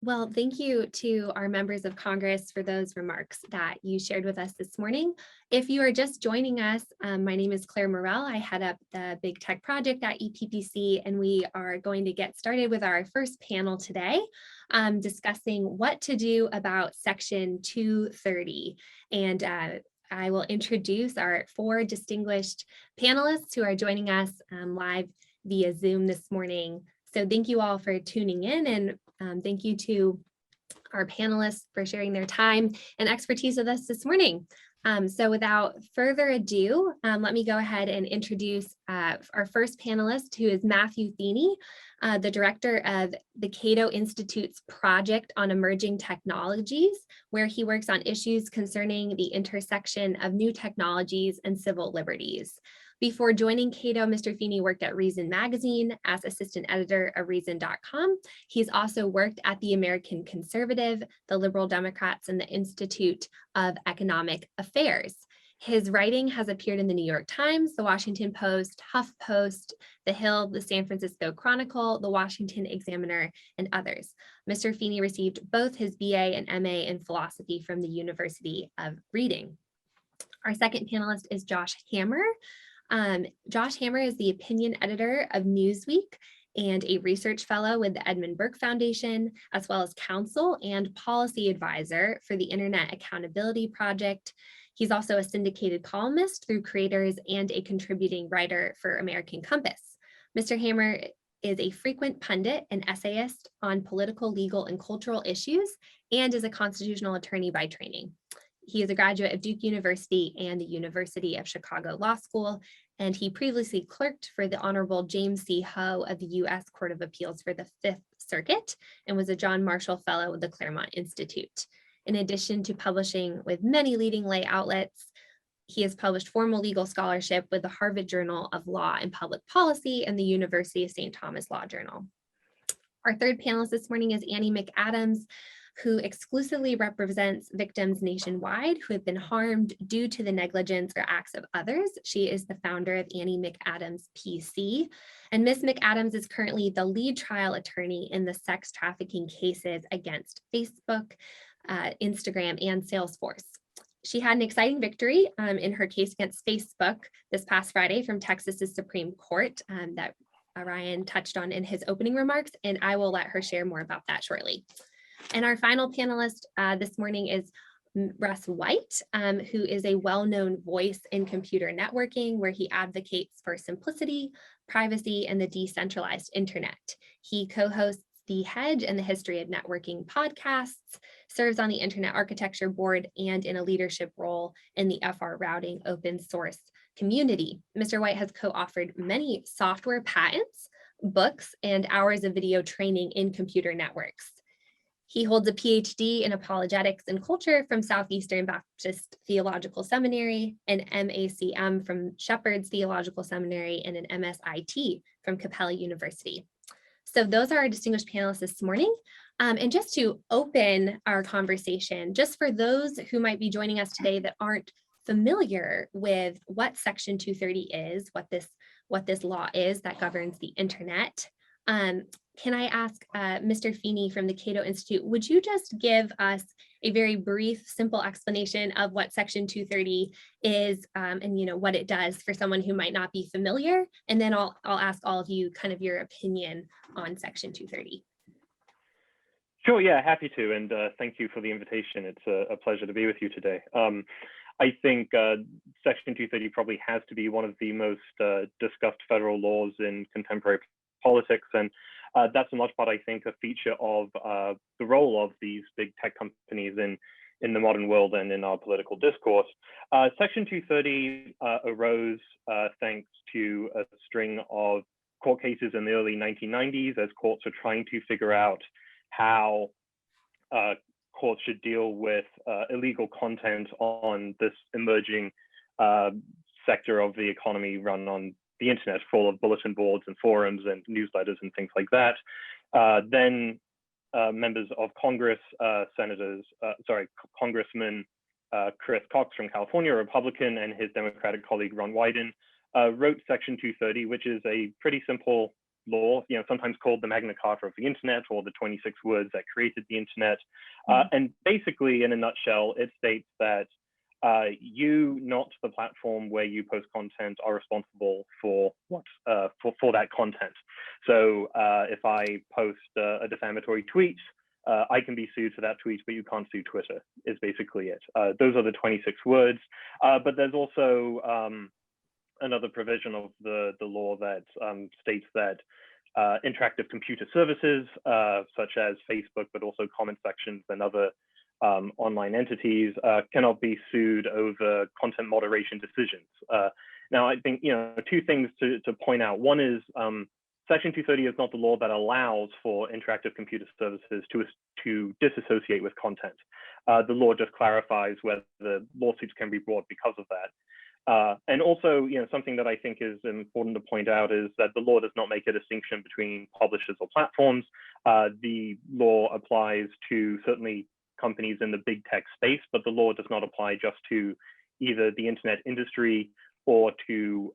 Well, thank you to our members of Congress for those remarks that you shared with us this morning. If you are just joining us, my name is Claire Morrell. I head up the Big Tech Project at EPPC, and we are going to get started with our first panel today, discussing what to do about Section 230. And I will introduce our 4 distinguished panelists who are joining us live via Zoom this morning. So thank you all for tuning in, and thank you to our panelists for sharing their time and expertise with us this morning. So without further ado, let me go ahead and introduce our first panelist, who is Matthew Feeney, the director of the Cato Institute's Project on Emerging Technologies, where he works on issues concerning the intersection of new technologies and civil liberties. Before joining Cato, Mr. Feeney worked at Reason Magazine as assistant editor of Reason.com. He's also worked at the American Conservative, the Liberal Democrats, and the Institute of Economic Affairs. His writing has appeared in the New York Times, the Washington Post, HuffPost, The Hill, the San Francisco Chronicle, the Washington Examiner, and others. Mr. Feeney received both his BA and MA in philosophy from the University of Reading. Our second panelist is Josh Hammer. Josh Hammer is the opinion editor of Newsweek and a research fellow with the Edmund Burke Foundation, as well as counsel and policy advisor for the Internet Accountability Project. He's also a syndicated columnist through Creators and a contributing writer for American Compass. Mr. Hammer is a frequent pundit and essayist on political, legal, and cultural issues, and is a constitutional attorney by training. He is a graduate of Duke University and the University of Chicago Law School, and he previously clerked for the Honorable James C. Ho of the U.S. Court of Appeals for the Fifth Circuit and was a John Marshall Fellow with the Claremont Institute. In addition to publishing with many leading lay outlets, he has published formal legal scholarship with the Harvard Journal of Law and Public Policy and the University of St. Thomas Law Journal. Our third panelist this morning is Annie McAdams, who exclusively represents victims nationwide who have been harmed due to the negligence or acts of others. She is the founder of Annie McAdams PC. And Ms. McAdams is currently the lead trial attorney in the sex trafficking cases against Facebook, Instagram, and Salesforce. She had an exciting victory in her case against Facebook this past Friday from Texas's Supreme Court that Ryan touched on in his opening remarks, and I will let her share more about that shortly. And our final panelist this morning is Russ White, who is a well-known voice in computer networking, where he advocates for simplicity, privacy, and the decentralized internet. He co-hosts the Hedge and the History of Networking podcasts, serves on the Internet Architecture Board, and in a leadership role in the FR routing open source community. Mr. White has co-authored many software patents, books, and hours of video training in computer networks. He holds a PhD in apologetics and culture from Southeastern Baptist Theological Seminary, an MACM from Shepherd's Theological Seminary, and an MSIT from Capella University. So those are our distinguished panelists this morning. And just to open our conversation, just for those who might be joining us today that aren't familiar with what Section 230 is, what this law is that governs the internet, can I ask Mr. Feeney from the Cato Institute, would you just give us a very brief, simple explanation of what Section 230 is and what it does for someone who might not be familiar? And then I'll ask all of you kind of your opinion on Section 230. Sure, yeah, happy to, and thank you for the invitation. It's a pleasure to be with you today. I think Section 230 probably has to be one of the most discussed federal laws in contemporary politics, and that's in large part, I think, a feature of the role of these big tech companies in the modern world and in our political discourse. Section 230 arose thanks to a string of court cases in the early 1990s as courts were trying to figure out how courts should deal with illegal content on this emerging sector of the economy run on the internet, full of bulletin boards and forums and newsletters and things like that. Then members of Congress, Congressman Chris Cox from California, a Republican, and his Democratic colleague Ron Wyden wrote Section 230, which is a pretty simple law, sometimes called the Magna Carta of the Internet, or the 26 words that created the Internet. And basically, in a nutshell, it states that you, not the platform where you post content, are responsible for for that content. So if I post a defamatory tweet, I can be sued for that tweet, but you can't sue Twitter, is basically it. Those are the 26 words. But there's also another provision of the law that states that interactive computer services, such as Facebook, but also comment sections and other online entities, cannot be sued over content moderation decisions. Now, I think, two things to point out. One is Section 230 is not the law that allows for interactive computer services to disassociate with content. The law just clarifies whether the lawsuits can be brought because of that. And also, something that I think is important to point out is that the law does not make a distinction between publishers or platforms. The law applies to certainly companies in the big tech space, but the law does not apply just to either the internet industry or to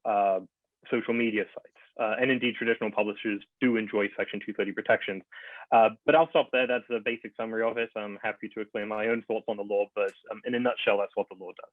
social media sites. And indeed, traditional publishers do enjoy Section 230 protections. But I'll stop there. That's a basic summary of it. I'm happy to explain my own thoughts on the law, but in a nutshell, that's what the law does.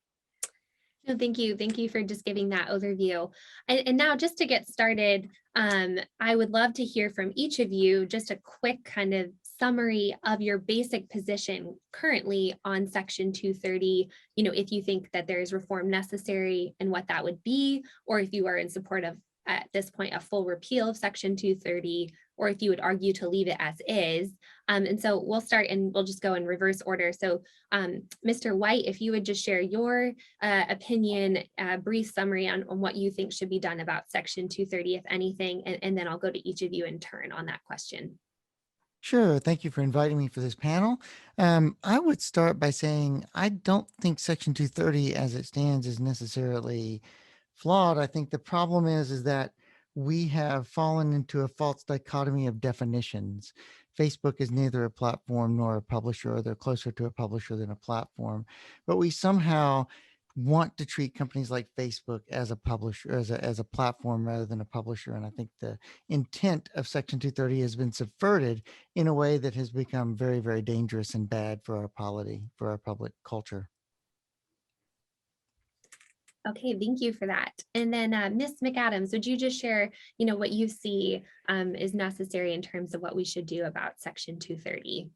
No, thank you. Thank you for just giving that overview. And now just to get started, I would love to hear from each of you just a quick kind of summary of your basic position currently on Section 230, if you think that there is reform necessary and what that would be, or if you are in support of, at this point, a full repeal of Section 230, or if you would argue to leave it as is. And so we'll start and we'll just go in reverse order. So Mr. White, if you would just share your opinion, brief summary on what you think should be done about Section 230, if anything, and then I'll go to each of you in turn on that question. Sure. Thank you for inviting me for this panel. I would start by saying I don't think Section 230 as it stands is necessarily flawed. I think the problem is that we have fallen into a false dichotomy of definitions. Facebook is neither a platform nor a publisher, or they're closer to a publisher than a platform. But we somehow want to treat companies like Facebook as a publisher, as a platform rather than a publisher. And I think the intent of Section 230 has been subverted in a way that has become very, very dangerous and bad for our polity, for our public culture. Okay, thank you for that. And then Ms. McAdams, would you just share, what you see is necessary in terms of what we should do about Section 230?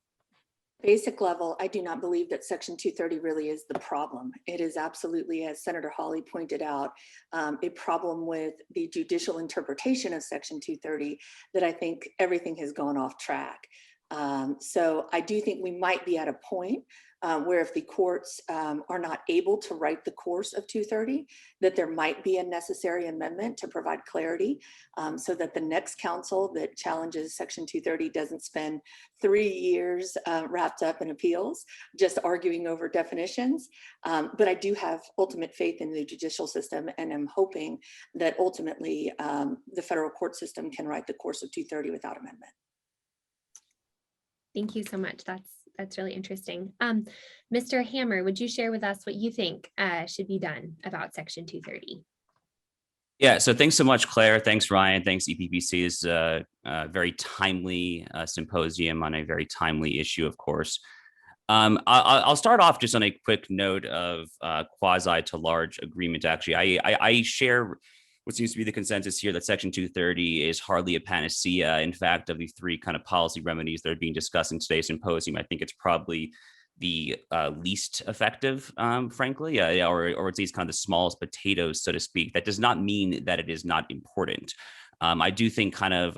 Basic level, I do not believe that Section 230 really is the problem. It is absolutely, as Senator Hawley pointed out, a problem with the judicial interpretation of Section 230 that I think everything has gone off track. So I do think we might be at a point where if the courts are not able to write the course of 230, that there might be a necessary amendment to provide clarity so that the next council that challenges Section 230 doesn't spend 3 years wrapped up in appeals, just arguing over definitions. But I do have ultimate faith in the judicial system, and I'm hoping that ultimately the federal court system can write the course of 230 without amendment. Thank you so much. That's really interesting. Mr. Hammer, would you share with us what you think should be done about Section 230? Yeah, so thanks so much, Claire. Thanks, Ryan. Thanks, EPPC. This is a very timely symposium on a very timely issue, of course. I'll start off just on a quick note of quasi to large agreement. Actually, I share what seems to be the consensus here that Section 230 is hardly a panacea. In fact, of the three kind of policy remedies that are being discussed in today's symposium, I think it's probably the least effective, frankly, or at least kind of the smallest potatoes, so to speak. That does not mean that it is not important. I do think kind of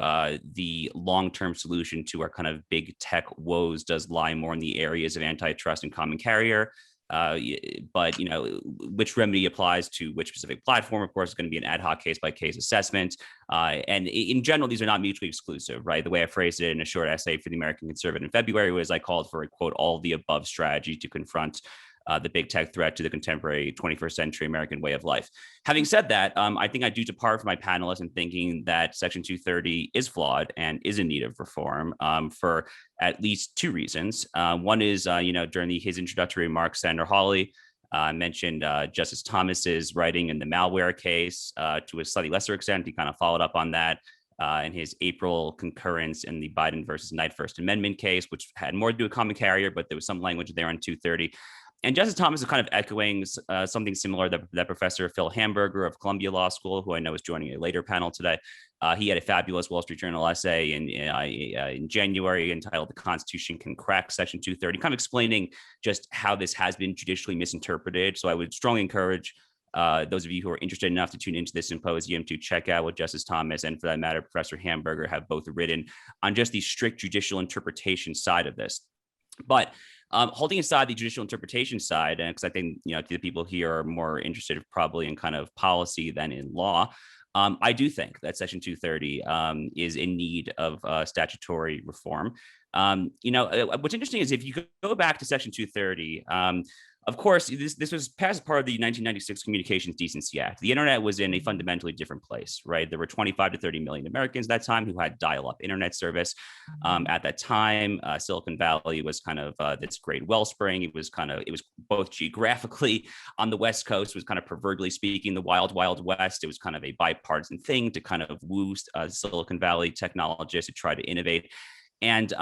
the long-term solution to our kind of big tech woes does lie more in the areas of antitrust and common carrier. But which remedy applies to which specific platform, of course, is going to be an ad hoc case-by-case assessment. And in general, these are not mutually exclusive, right? The way I phrased it in a short essay for the American Conservative in February was I called for a, quote, all of the above strategy to confront the big tech threat to the contemporary 21st century American way of life. Having said that, I think I do depart from my panelists in thinking that Section 230 is flawed and is in need of reform for at least two reasons. One is, during his introductory remarks, Senator Hawley mentioned Justice Thomas's writing in the malware case to a slightly lesser extent. He kind of followed up on that. in his April concurrence in the Biden versus Knight First Amendment case, which had more to do with common carrier, but there was some language there on 230. And Justice Thomas is kind of echoing something similar that Professor Phil Hamburger of Columbia Law School, who I know is joining a later panel today. He had a fabulous Wall Street Journal essay in January entitled "The Constitution Can Crack Section 230," kind of explaining just how this has been judicially misinterpreted. So I would strongly encourage those of you who are interested enough to tune into this symposium to check out what Justice Thomas and, for that matter, Professor Hamburger have both written on just the strict judicial interpretation side of this. But holding aside the judicial interpretation side, and because I think the people here are more interested probably in kind of policy than in law, I do think that Section 230 is in need of statutory reform. What's interesting is if you go back to Section 230, of course, this was passed as part of the 1996 Communications Decency Act. The internet was in a fundamentally different place, right? There were 25 to 30 million Americans at that time who had dial-up internet service. At that time, Silicon Valley was kind of this great wellspring. It was both geographically on the West Coast, was kind of proverbially speaking, the wild, wild West. It was kind of a bipartisan thing to kind of woo Silicon Valley technologists to try to innovate. And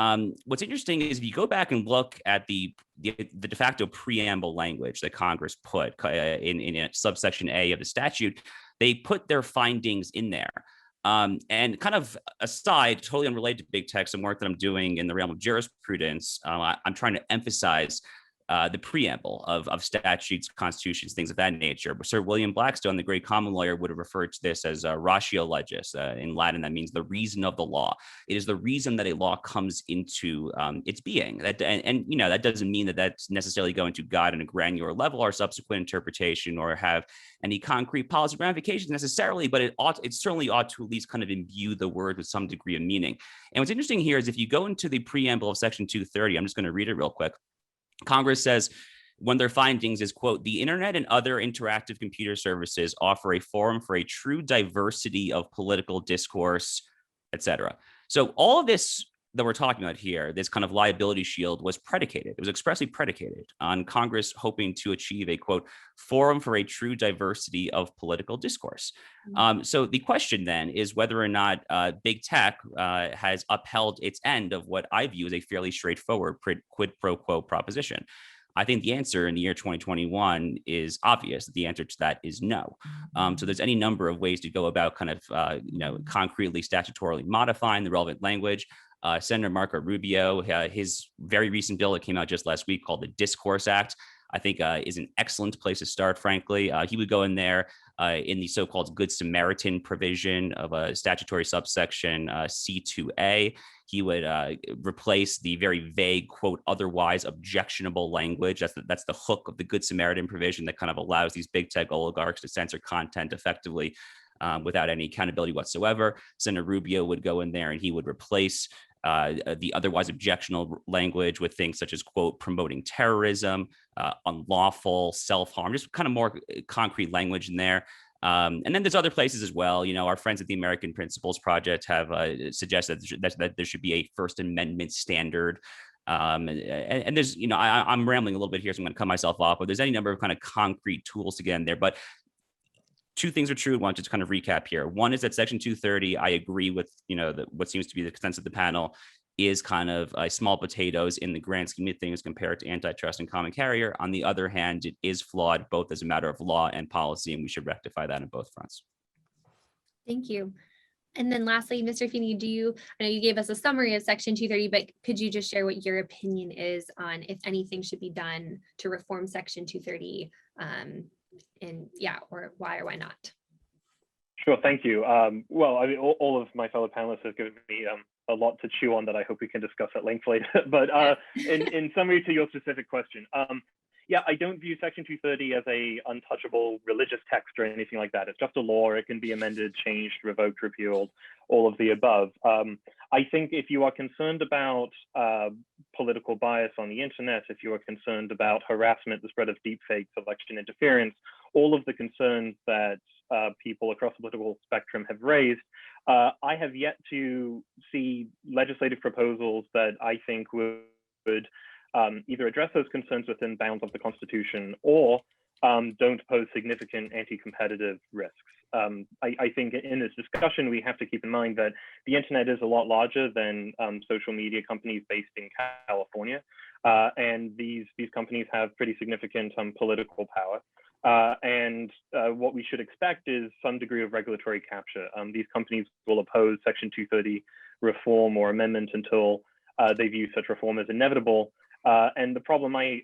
what's interesting is if you go back and look at the de facto preamble language that Congress put in subsection A of the statute, they put their findings in there. And kind of aside, totally unrelated to big tech, some work that I'm doing in the realm of jurisprudence, I'm trying to emphasize the preamble of statutes, constitutions, things of that nature. But Sir William Blackstone, the great common lawyer, would have referred to this as ratio legis. In Latin, that means the reason of the law. It is the reason that a law comes into its being. That doesn't mean that that's necessarily going to guide on a granular level our subsequent interpretation or have any concrete policy ramifications necessarily, but it certainly ought to at least kind of imbue the word with some degree of meaning. And what's interesting here is if you go into the preamble of Section 230, I'm just going to read it real quick. Congress says one of their findings is, quote, "The internet and other interactive computer services offer a forum for a true diversity of political discourse," etc. So all of this that we're talking about here, this kind of liability shield, was predicated. It was expressly predicated on Congress hoping to achieve a, quote, "forum for a true diversity of political discourse." So the question then is whether or not big tech has upheld its end of what I view as a fairly straightforward quid pro quo proposition. I think the answer in the year 2021 is obvious. The answer to that is no. So there's any number of ways to go about kind of, concretely statutorily modifying the relevant language. Senator Marco Rubio, his very recent bill that came out just last week called the Discourse Act, I think is an excellent place to start, frankly. He would go in there in the so-called Good Samaritan provision of a statutory subsection C2A. He would replace the very vague, quote, "otherwise objectionable" language. That's the hook of the Good Samaritan provision that kind of allows these big tech oligarchs to censor content effectively without any accountability whatsoever. Senator Rubio would go in there and he would replace the otherwise objectionable language with things such as, quote, "promoting terrorism," unlawful, self-harm, just kind of more concrete language in there. And then there's other places as well. Our friends at the American Principles Project have suggested that there should be a First Amendment standard. And there's, I'm rambling a little bit here, so I'm going to cut myself off, but there's any number of kind of concrete tools to get in there. But two things are true. I want to just kind of recap here. One is that Section 230, I agree with, what seems to be the consensus of the panel, is kind of small potatoes in the grand scheme of things compared to antitrust and common carrier. On the other hand, it is flawed both as a matter of law and policy, and we should rectify that on both fronts. Thank you. And then lastly, Mr. Feeney, I know you gave us a summary of Section 230, but could you just share what your opinion is on if anything should be done to reform Section 230? Or why or why not? Sure, thank you. Well, I mean, all of my fellow panelists have given me a lot to chew on that I hope we can discuss at length later. But in summary to your specific question, I don't view Section 230 as a untouchable religious text or anything like that. It's just a law. It can be amended, changed, revoked, repealed, all of the above. I think if you are concerned about political bias on the internet, if you are concerned about harassment, the spread of deepfakes, election interference, all of the concerns that people across the political spectrum have raised, I have yet to see legislative proposals that I think would either address those concerns within bounds of the Constitution or don't pose significant anti-competitive risks. I think in this discussion, we have to keep in mind that the internet is a lot larger than social media companies based in California. And these companies have pretty significant political power. And what we should expect is some degree of regulatory capture. These companies will oppose Section 230 reform or amendment until they view such reform as inevitable. And the problem I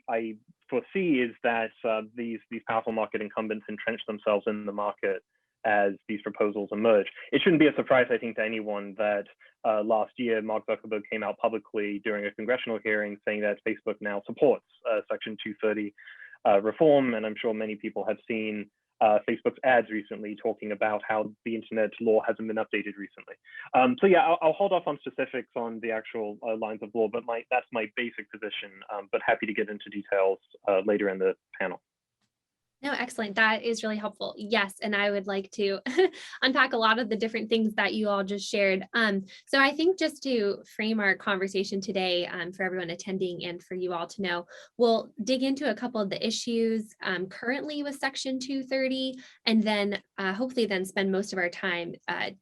foresee is that these powerful market incumbents entrench themselves in the market as these proposals emerge. It shouldn't be a surprise, I think, to anyone that last year, Mark Zuckerberg came out publicly during a congressional hearing saying that Facebook now supports Section 230 reform. And I'm sure many people have seen Facebook's ads recently talking about how the internet law hasn't been updated recently. So yeah, I'll hold off on specifics on the actual lines of law, but that's my basic position, but happy to get into details later in the panel. No, excellent. That is really helpful. Yes, and I would like to unpack a lot of the different things that you all just shared. So I think just to frame our conversation today for everyone attending and for you all to know, we'll dig into a couple of the issues currently with Section 230, and then hopefully then spend most of our time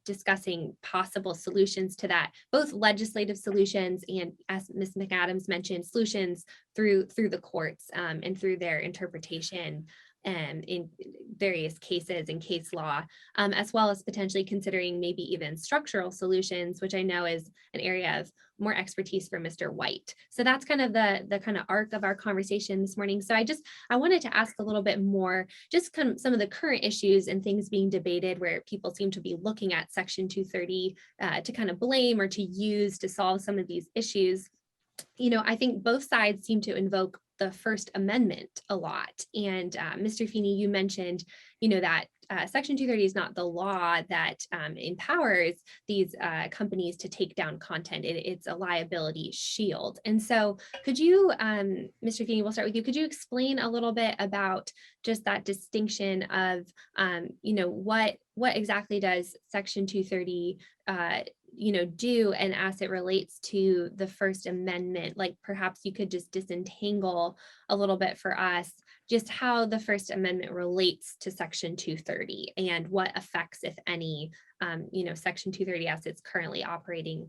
discussing possible solutions to that, both legislative solutions and, as Ms. McAdams mentioned, solutions through the courts and through their interpretation in various cases and case law, as well as potentially considering maybe even structural solutions, which I know is an area of more expertise for Mr. White. So that's kind of the kind of arc of our conversation this morning. So I wanted to ask a little bit more, just kind of some of the current issues and things being debated where people seem to be looking at Section 230 to kind of blame or to use to solve some of these issues. You know, I think both sides seem to invoke the First Amendment a lot. And Mr. Feeney, you mentioned, you know, that Section 230 is not the law that empowers these companies to take down content. It's a liability shield. And so could you, Mr. Feeney, we'll start with you. Could you explain a little bit about just that distinction of, you know, what exactly does Section 230 you know, do, and as it relates to the First Amendment, like perhaps you could just disentangle a little bit for us just how the First Amendment relates to Section 230 and what effects, if any, you know, Section 230 as it's currently operating,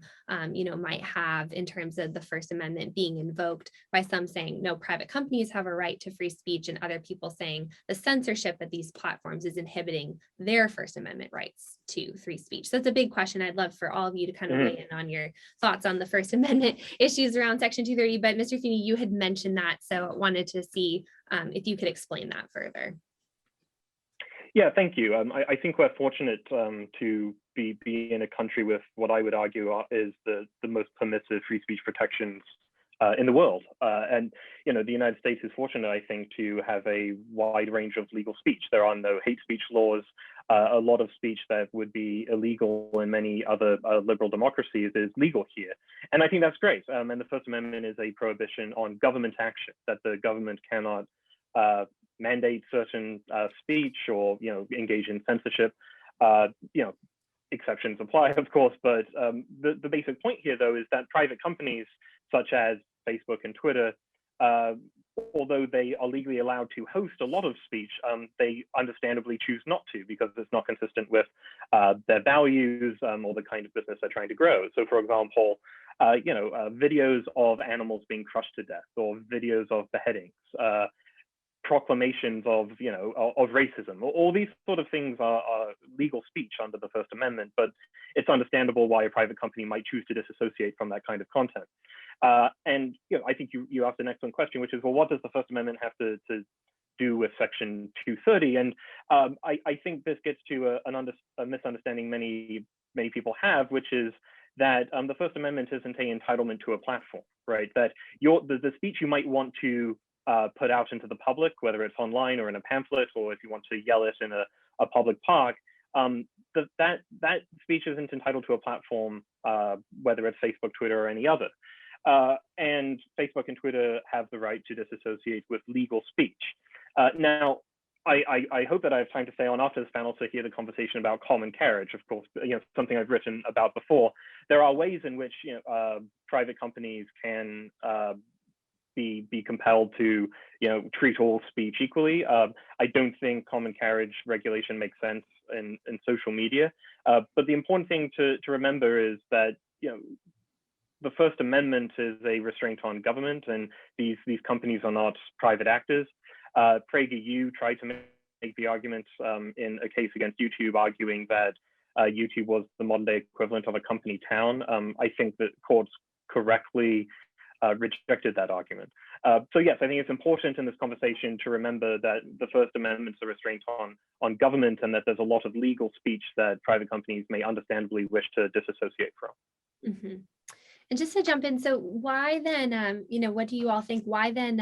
you know, might have in terms of the First Amendment being invoked by some saying no, private companies have a right to free speech, and other people saying the censorship of these platforms is inhibiting their First Amendment rights to free speech. So it's a big question. I'd love for all of you to kind of weigh in on your thoughts on the First Amendment issues around Section 230. But Mr. Feeney, you had mentioned that, so I wanted to see if you could explain that further. Yeah, thank you. I think we're fortunate to be in a country with what I would argue is the most permissive free speech protections in the world. And, you know, the United States is fortunate, I think, to have a wide range of legal speech. There are no hate speech laws. A lot of speech that would be illegal in many other liberal democracies is legal here. And I think that's great. And the First Amendment is a prohibition on government action, that the government cannot mandate certain speech or, you know, engage in censorship. You know, exceptions apply, of course, but the basic point here, though, is that private companies such as Facebook and Twitter, although they are legally allowed to host a lot of speech, they understandably choose not to because it's not consistent with their values or the kind of business they're trying to grow. So, for example, you know, videos of animals being crushed to death, or videos of beheadings, proclamations of, you know, of racism. All these sort of things are legal speech under the First Amendment, but it's understandable why a private company might choose to disassociate from that kind of content. And, you know, I think you asked an excellent question, which is, well, what does the First Amendment have to do with Section 230? And I think this gets to a misunderstanding many people have, which is that the First Amendment isn't an entitlement to a platform, right? That the speech you might want to put out into the public, whether it's online or in a pamphlet, or if you want to yell it in a public park, that speech isn't entitled to a platform, whether it's Facebook, Twitter, or any other. And Facebook and Twitter have the right to disassociate with legal speech. Now, I hope that I have time to stay on after this panel to hear the conversation about common carriage, of course, you know, something I've written about before. There are ways in which, you know, private companies can be compelled to, treat all speech equally. I don't think common carriage regulation makes sense in social media. But the important thing to remember is that, the First Amendment is a restraint on government, and these companies are not private actors. PragerU tried to make the argument in a case against YouTube, arguing that YouTube was the modern day equivalent of a company town. I think that courts correctly rejected that argument. So yes, I think it's important in this conversation to remember that the First Amendment is a restraint on government, and that there's a lot of legal speech that private companies may understandably wish to disassociate from. Mm-hmm. And just to jump in, so why then, what do you all think? Why then,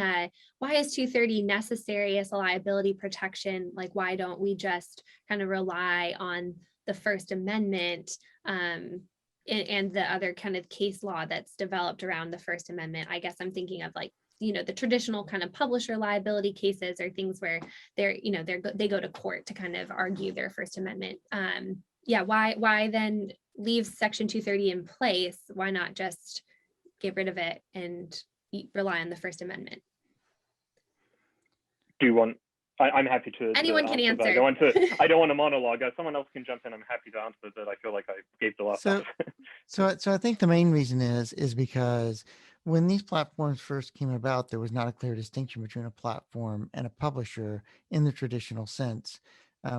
why is 230 necessary as a liability protection? Like, why don't we just kind of rely on the First Amendment and the other kind of case law that's developed around the First Amendment? I guess I'm thinking of like, the traditional kind of publisher liability cases or things where they go to court to kind of argue their First Amendment. Why then leave Section 230 in place? Why not just get rid of it and rely on the First Amendment? Do you want? I'm happy to. Anyone can answer. I don't want to monologue. Someone else can jump in. I'm happy to answer, but I feel like I gave the last. So I think the main reason is because when these platforms first came about, there was not a clear distinction between a platform and a publisher in the traditional sense.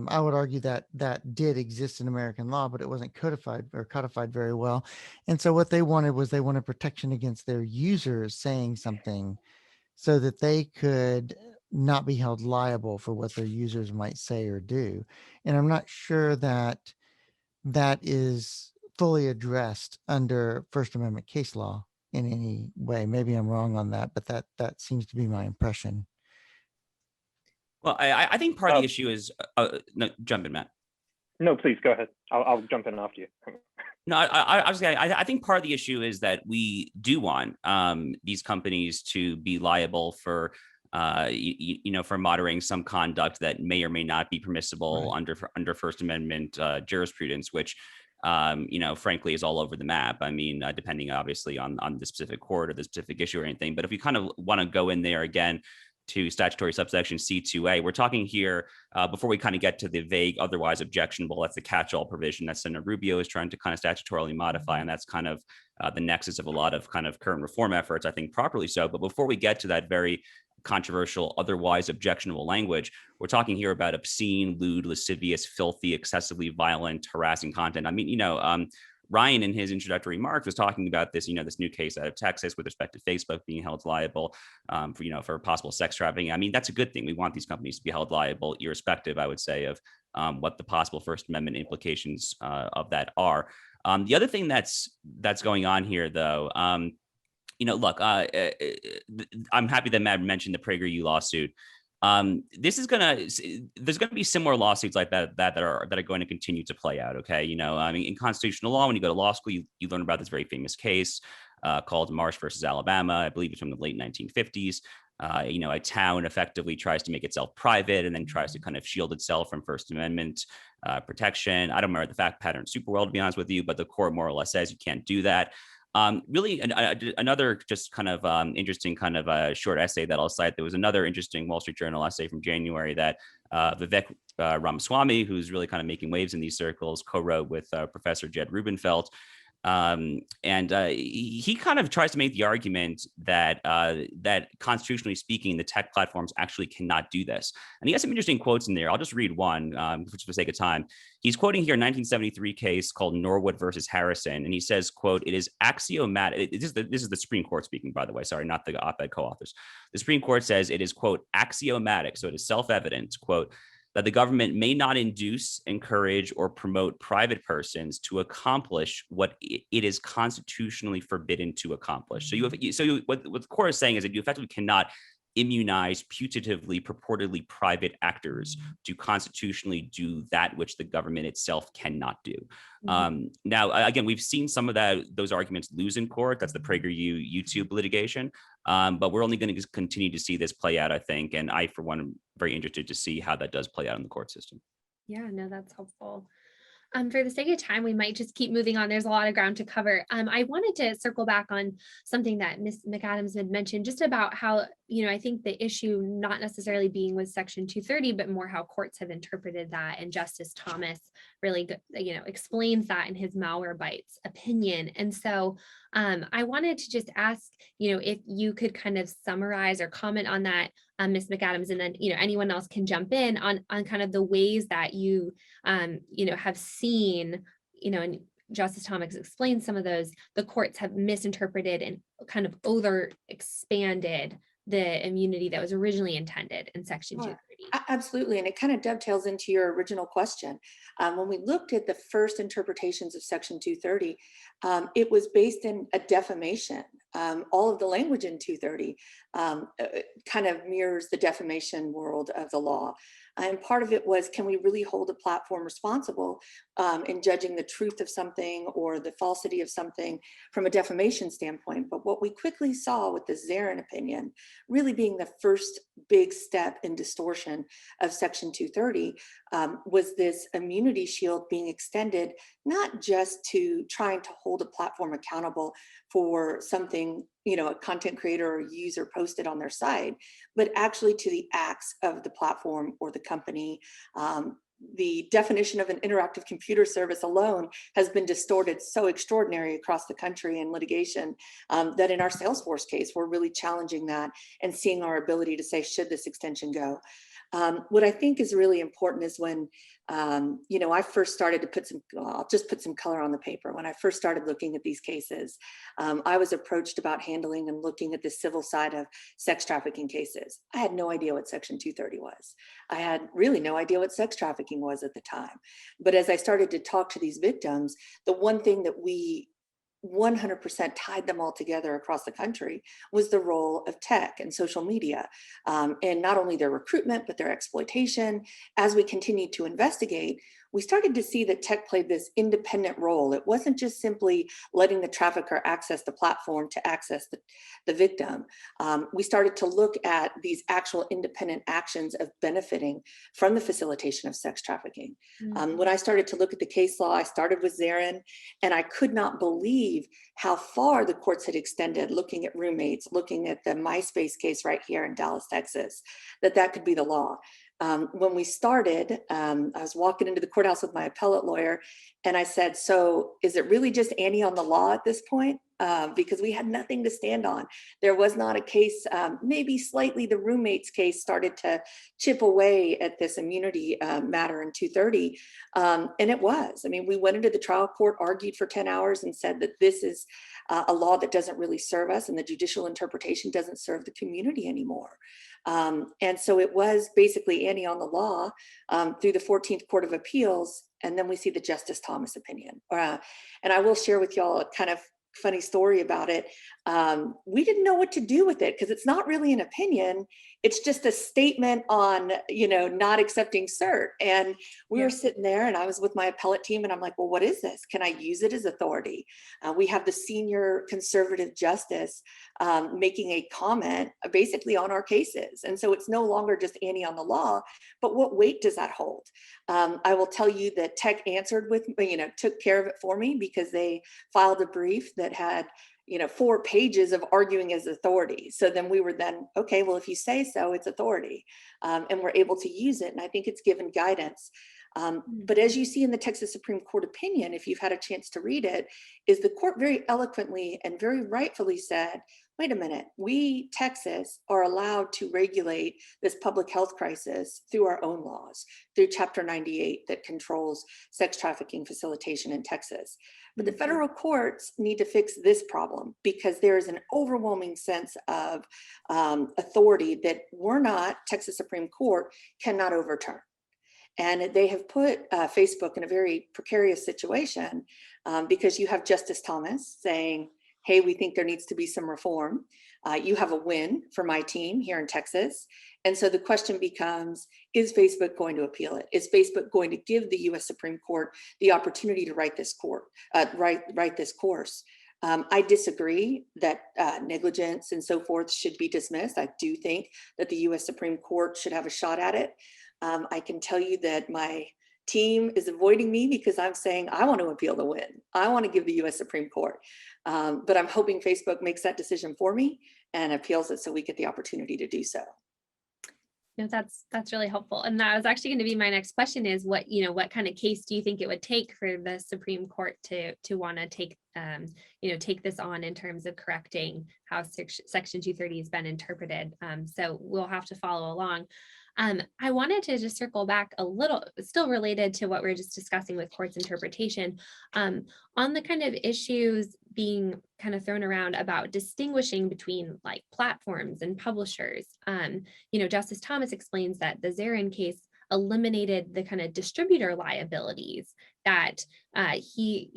I would argue that did exist in American law, but it wasn't codified very well. And so what they wanted protection against their users saying something so that they could not be held liable for what their users might say or do. And I'm not sure that is fully addressed under First Amendment case law in any way. Maybe I'm wrong on that, but that seems to be my impression. Well, I think part of the issue is, no, jump in, Matt. No, please go ahead. I'll jump in after you. No, I think part of the issue is that we do want these companies to be liable for, for moderating some conduct that may or may not be permissible under First Amendment jurisprudence, which, frankly, is all over the map. I mean, depending obviously on the specific court or the specific issue or anything. But if you kind of want to go in there again to statutory subsection C2A, we're talking here before we kind of get to the vague, otherwise objectionable. That's the catch-all provision that Senator Rubio is trying to kind of statutorily modify, and that's kind of the nexus of a lot of kind of current reform efforts, I think properly so. But before we get to that very controversial, otherwise objectionable language, we're talking here about obscene, lewd, lascivious, filthy, excessively violent, harassing content. I mean, Ryan, in his introductory remarks, was talking about this, this new case out of Texas with respect to Facebook being held liable for possible sex trafficking. I mean, that's a good thing. We want these companies to be held liable, irrespective, I would say, of what the possible First Amendment implications of that are. The other thing that's going on here, though, look, I'm happy that Matt mentioned the PragerU lawsuit. There's going to be similar lawsuits like that are going to continue to play out. Okay. I mean, in constitutional law, when you go to law school, you learn about this very famous case called Marsh versus Alabama. I believe it's from the late 1950s. A town effectively tries to make itself private and then tries to kind of shield itself from First Amendment protection. I don't remember the fact pattern super well, to be honest with you, but the court more or less says you can't do that. Really, another just kind of interesting kind of short essay that I'll cite. There was another interesting Wall Street Journal essay from January that Vivek Ramaswamy, who's really kind of making waves in these circles, co-wrote with Professor Jed Rubenfeld. He kind of tries to make the argument that that constitutionally speaking, the tech platforms actually cannot do this. And he has some interesting quotes in there. I'll just read one, for the sake of time. He's quoting here a 1973 case called Norwood versus Harrison. And he says, quote, "It is axiomatic." This is the Supreme Court speaking, by the way. Sorry, not the op-ed co-authors. The Supreme Court says it is, quote, "axiomatic." So it is self-evident, quote, "that the government may not induce, encourage, or promote private persons to accomplish what it is constitutionally forbidden to accomplish." So what the court is saying is that you effectively cannot immunize putatively, purportedly private actors to constitutionally do that which the government itself cannot do. Now, again, we've seen some of those arguments lose in court. That's the PragerU YouTube litigation. But we're only going to continue to see this play out, I think. And I, for one, am very interested to see how that does play out in the court system. Yeah, no, that's helpful. For the sake of time, we might just keep moving on. There's a lot of ground to cover. I wanted to circle back on something that Ms. McAdams had mentioned, just about how, I think the issue not necessarily being with Section 230, but more how courts have interpreted that. And Justice Thomas really, explains that in his Malwarebytes opinion. And so I wanted to just ask, if you could kind of summarize or comment on that, Ms. McAdams, and then, anyone else can jump in on kind of the ways that you, have seen, and Justice Thomas explained some of those, the courts have misinterpreted and kind of over expanded the immunity that was originally intended in Section 230. Absolutely, and it kind of dovetails into your original question. When we looked at the first interpretations of Section 230, it was based in a defamation. All of the language in 230 kind of mirrors the defamation world of the law. And part of it was, can we really hold a platform responsible in judging the truth of something or the falsity of something from a defamation standpoint? But what we quickly saw with the Zarin opinion really being the first big step in distortion of Section 230 was this immunity shield being extended, not just to trying to hold a platform accountable for something, a content creator or user posted on their site, but actually to the acts of the platform or the company. The definition of an interactive computer service alone has been distorted so extraordinary across the country in litigation that in our Salesforce case, we're really challenging that and seeing our ability to say, should this extension go? What I think is really important is when, I first started to I'll just put some color on the paper. When I first started looking at these cases, I was approached about handling and looking at the civil side of sex trafficking cases. I had no idea what Section 230 was. I had really no idea what sex trafficking was at the time. But as I started to talk to these victims, the one thing that we 100% tied them all together across the country was the role of tech and social media, and not only their recruitment, but their exploitation. As we continued to investigate, we started to see that tech played this independent role. It wasn't just simply letting the trafficker access the platform to access the victim. We started to look at these actual independent actions of benefiting from the facilitation of sex trafficking. When I started to look at the case law, I started with Zarin, and I could not believe how far the courts had extended, looking at roommates, looking at the MySpace case right here in Dallas, Texas, that could be the law. When we started, I was walking into the courthouse with my appellate lawyer, and I said, so is it really just Annie on the law at this point? Because we had nothing to stand on. There was not a case, maybe slightly the roommates case started to chip away at this immunity matter in 230. And it was, we went into the trial court, argued for 10 hours and said that this is a law that doesn't really serve us, and the judicial interpretation doesn't serve the community anymore. And so it was basically Annie on the law through the 14th Court of Appeals. And then we see the Justice Thomas opinion. And I will share with y'all a kind of funny story about it. We didn't know what to do with it because it's not really an opinion. It's just a statement on, not accepting cert. And we were sitting there, and I was with my appellate team, and I'm like, well, what is this? Can I use it as authority? We have the senior conservative justice making a comment basically on our cases. And so it's no longer just Annie on the law, but what weight does that hold? I will tell you that tech answered with, took care of it for me, because they filed a brief that had 4 pages of arguing as authority. So then we were okay, well, if you say so, it's authority. And we're able to use it. And I think it's given guidance. But as you see in the Texas Supreme Court opinion, if you've had a chance to read it, is the court very eloquently and very rightfully said, wait a minute, we, Texas, are allowed to regulate this public health crisis through our own laws, through Chapter 98 that controls sex trafficking facilitation in Texas. But the federal courts need to fix this problem, because there is an overwhelming sense of authority that Texas Supreme Court cannot overturn. And they have put Facebook in a very precarious situation because you have Justice Thomas saying, hey, we think there needs to be some reform. You have a win for my team here in Texas. And so the question becomes, is Facebook going to appeal it? Is Facebook going to give the US Supreme Court the opportunity to write this course? I disagree that negligence and so forth should be dismissed. I do think that the US Supreme Court should have a shot at it. I can tell you that my team is avoiding me because I'm saying I want to appeal the win. I want to give the US Supreme Court. But I'm hoping Facebook makes that decision for me and appeals it so we get the opportunity to do so. No, that's really helpful. And that was actually going to be my next question is what kind of case do you think it would take for the Supreme Court to want to take, take this on in terms of correcting how Section 230 has been interpreted. So we'll have to follow along. I wanted to just circle back a little, still related to what we were just discussing with court's interpretation, on the kind of issues being kind of thrown around about distinguishing between like platforms and publishers. Justice Thomas explains that the Zarin case eliminated the kind of distributor liabilities that he,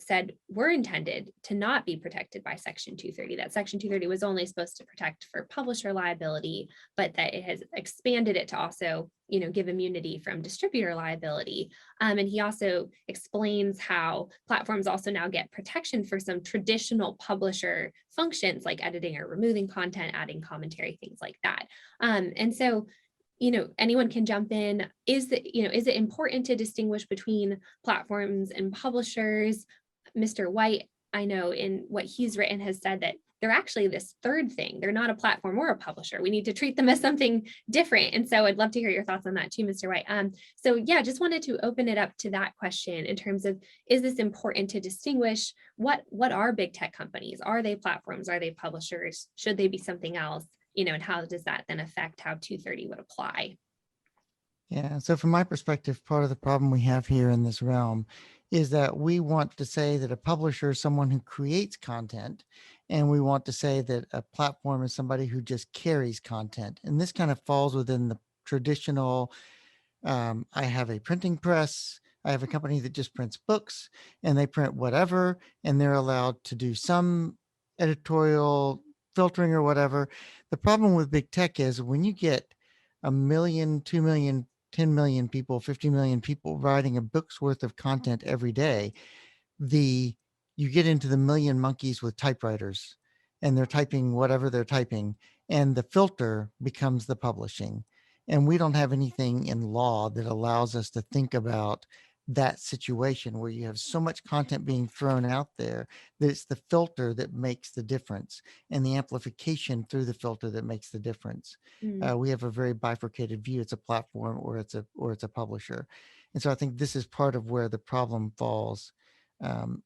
said were intended to not be protected by Section 230, that Section 230 was only supposed to protect for publisher liability, but that it has expanded it to also, give immunity from distributor liability. And he also explains how platforms also now get protection for some traditional publisher functions like editing or removing content, adding commentary, things like that. And so, anyone can jump in. Is it important to distinguish between platforms and publishers? Mr. White, I know in what he's written has said that they're actually this third thing. They're not a platform or a publisher. We need to treat them as something different. And so I'd love to hear your thoughts on that too, Mr. White. So yeah, just wanted to open it up to that question in terms of, is this important to distinguish? What are big tech companies? Are they platforms? Are they publishers? Should they be something else? And how does that then affect how 230 would apply? Yeah, so from my perspective, part of the problem we have here in this realm is that we want to say that a publisher is someone who creates content, and we want to say that a platform is somebody who just carries content. And this kind of falls within the traditional, I have a printing press, I have a company that just prints books, and they print whatever, and they're allowed to do some editorial filtering or whatever. The problem with big tech is when you get 1 million, 2 million, 10 million people, 50 million people writing a book's worth of content every day, you get into the million monkeys with typewriters, and they're typing whatever they're typing, and the filter becomes the publishing. And we don't have anything in law that allows us to think about that situation where you have so much content being thrown out there that it's the filter that makes the difference, and the amplification through the filter that makes the difference. We have a very bifurcated view. It's a platform or it's a publisher. And so I think this is part of where the problem falls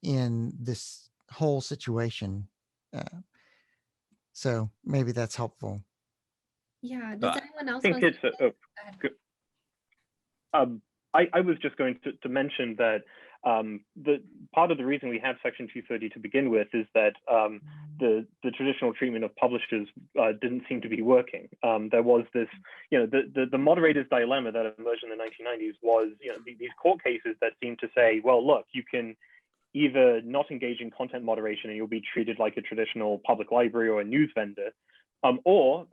in this whole situation. So maybe that's helpful. Yeah, does anyone else I think it's I was just going to mention that the part of the reason we have Section 230 to begin with is that the traditional treatment of publishers didn't seem to be working. There was this, the Moderators Dilemma that emerged in the 1990s was, these court cases that seemed to say, well, look, you can either not engage in content moderation and you'll be treated like a traditional public library or a news vendor, or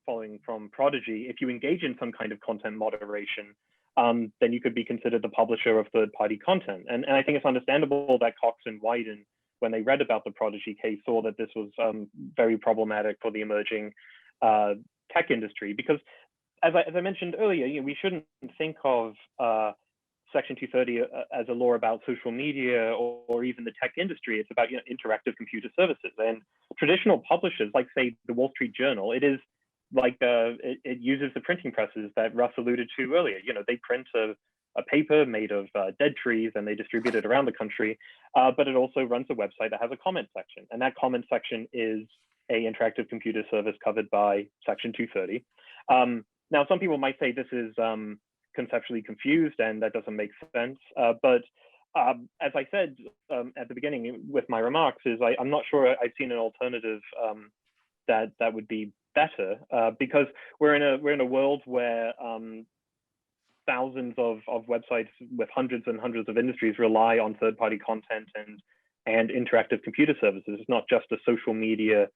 following from Prodigy, if you engage in some kind of content moderation, then you could be considered the publisher of third-party content. And I think it's understandable that Cox and Wyden, when they read about the Prodigy case, saw that this was very problematic for the emerging tech industry. Because as I mentioned earlier, we shouldn't think of Section 230 as a law about social media or even the tech industry. It's about interactive computer services. And traditional publishers, like say the Wall Street Journal, it is like it uses the printing presses that Russ alluded to earlier. They print a paper made of dead trees and they distribute it around the country, but it also runs a website that has a comment section, and that comment section is a interactive computer service covered by Section 230. Now, some people might say this is conceptually confused and that doesn't make sense, but as I said at the beginning with my remarks, is I'm not sure I've seen an alternative that would be better, because we're in a world where thousands of websites with hundreds and hundreds of industries rely on third-party content and interactive computer services. It's not just a social media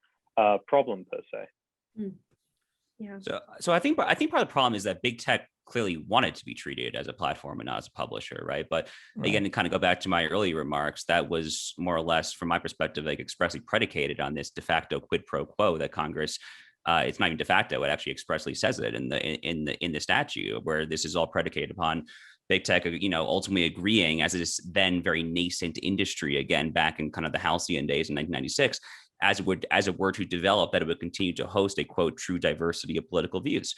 problem per se. Yeah. So I think part of the problem is that big tech clearly wanted to be treated as a platform and not as a publisher, right? But again, to kind of go back to my earlier remarks, that was more or less, from my perspective, like expressly predicated on this de facto quid pro quo that Congress It's not even de facto. It actually expressly says it in the statute, where this is all predicated upon big tech, ultimately agreeing, as it is then very nascent industry, again, back in kind of the halcyon days in 1996, as it were to develop, that it would continue to host a, quote, true diversity of political views.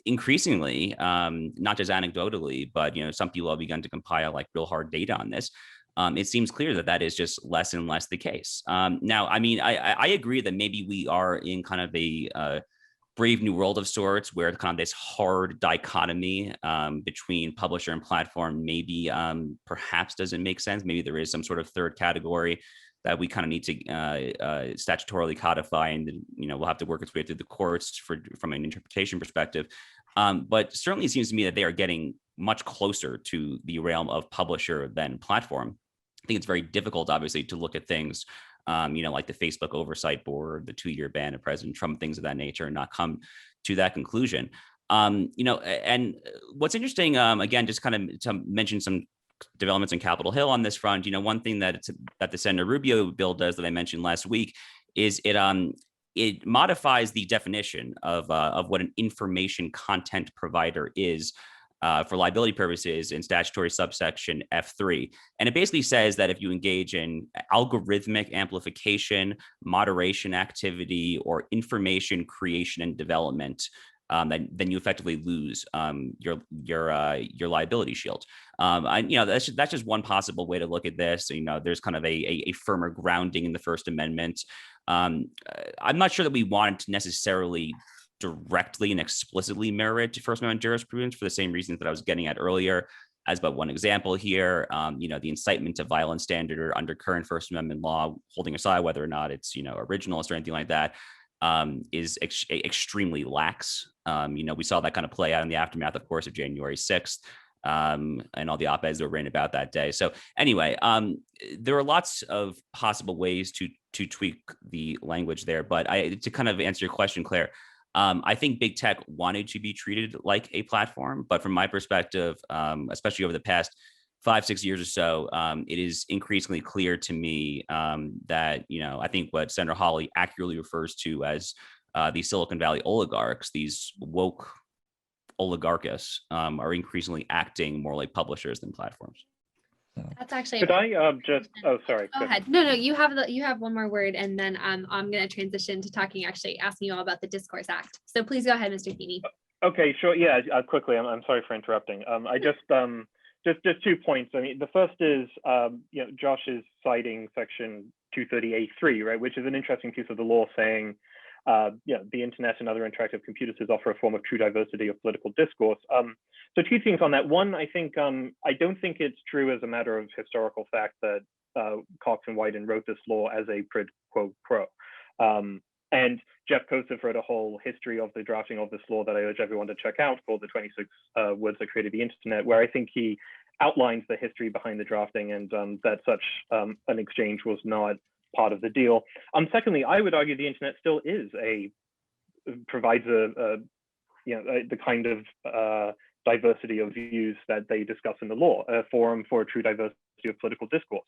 Increasingly, not just anecdotally, but, some people have begun to compile like real hard data on this. It seems clear that is just less and less the case. Now, I agree that maybe we are in kind of a brave new world of sorts, where kind of this hard dichotomy between publisher and platform maybe perhaps doesn't make sense. Maybe there is some sort of third category that we kind of need to statutorily codify, and we'll have to work its way through the courts from an interpretation perspective. But certainly it seems to me that they are getting much closer to the realm of publisher than platform. I think it's very difficult, obviously, to look at things like the Facebook oversight board, the 2-year ban of President Trump, things of that nature, and not come to that conclusion. And what's interesting, again, just kind of to mention some developments in Capitol Hill on this front, one thing that the Senator Rubio bill does that I mentioned last week is it modifies the definition of what an information content provider is for liability purposes in statutory subsection F3. And it basically says that if you engage in algorithmic amplification, moderation activity, or information creation and development, then you effectively lose your liability shield. That's just one possible way to look at this. There's kind of a firmer grounding in the First Amendment. I'm not sure that we want to necessarily directly and explicitly mirror it to First Amendment jurisprudence for the same reasons that I was getting at earlier. As but one example here, the incitement to violence standard under current First Amendment law, holding aside whether or not it's originalist or anything like that, is extremely lax. We saw that kind of play out in the aftermath, of course, of January 6th. And all the op-eds that were written about that day. So anyway, there are lots of possible ways to tweak the language there. But to kind of answer your question, Claire, I think big tech wanted to be treated like a platform, but from my perspective, especially over the past 5-6 years or so, it is increasingly clear to me that I think what Senator Hawley accurately refers to as the Silicon Valley oligarchs, these woke oligarchs, are increasingly acting more like publishers than platforms. That's actually. Could I just? Oh, sorry. Go ahead. No, you have one more word, and then I'm going to transition to asking you all about the Discourse Act. So please go ahead, Mr. Feeney. Okay, sure. Yeah, quickly. I'm sorry for interrupting. I just 2 points. I mean, the first is Josh is citing Section 230A3, right, which is an interesting piece of the law saying the internet and other interactive computers offer a form of true diversity of political discourse. So 2 things on that. One, I think I don't think it's true as a matter of historical fact that Cox and Wyden wrote this law as a quid pro quo. And Jeff Kosef wrote a whole history of the drafting of this law that I urge everyone to check out, called The 26 Words That Created the Internet, where I think he outlines the history behind the drafting and that such an exchange was not part of the deal. Secondly, I would argue the internet still provides the kind of diversity of views that they discuss in the law, a forum for a true diversity of political discourse.